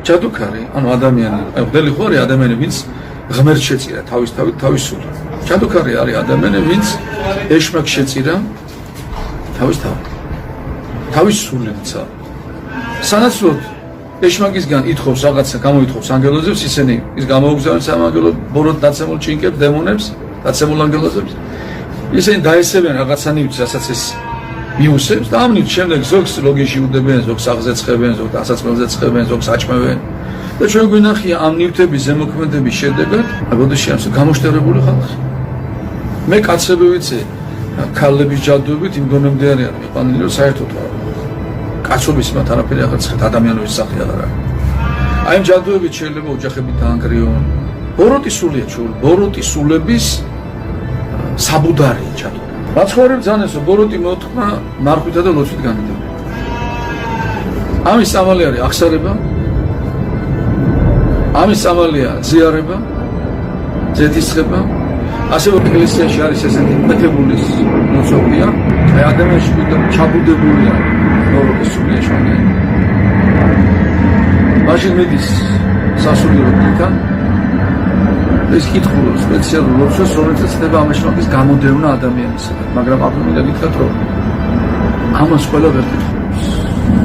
ჯადოქარი, ანუ ადამიანი, ყველი ხო არის ადამიანი, ვინც ღმერთს შეწირა თავის სული. ჯადოქარი არის ადამიანი, ვინც ეშმაკს შეწირა თავის სულეცა. სანაცვლოდ ეშმაკისგან ითხოვს რაღაცა, გამოითხოვს ანგელოზებს, ისინი ის გამოუგზავნეს ამ ანგელოზებს, ბოროტ დაცემულ ჭინკებს, დემონებს, დაცემულ ანგელოზებს. ისინი დაესწრებიან რაღაცა ნივთს, რასაც ეს მიუსებს და ამ ნივთს შემდეგ ზოგს ლოგიში უდებენ, ზოგს აღზე ცხებენ, ზოგს ასაცმელზე ცხებენ, ზოგს აჭმევენ. და ჩვენ გვინახია ამ ნივთების ზემოქმედების შედეგად, ბოდიში ამ გამოშტერებული ხალხი. მე კაცები ვიცი, ქალების ჯადოებით იმ დონემდე არიან მიყვანილი, რომ საერთოდ კაცობის მათ არაფერი აღარ ცხეთ, ადამიანების სახე აღარ არის. აი ამ ჯადოებით შეიძლება ოჯახები დაანგრიონ. ბოროტი სულია ჩვეული, ბოროტი სულების საბუდარია ჯადო. მაცხოვრებ ძანესო, ბოროტი მოთქმა მარხვითა და ლოცვით განიდება. ამის სამალი არის აღსარება, ამის სამალია ზიარება, ზეთისხება. ასევე ეკლესიაში არის ესეთი მეთებულის მოწოდია, აი ადამიანში ჩაბუდებულია ბოროტის სულია შანე. მაშინ მიდის სასულიერო დღიდან ეს კითხულობს სპეციალურ ლოცვას, რომელსაც ხდება ამ ეშმაკის გამოდევნა ადამიანისგან, მაგრამ აბნელი გითხრათ რომ ამას ყველა ვერ კითხულობს.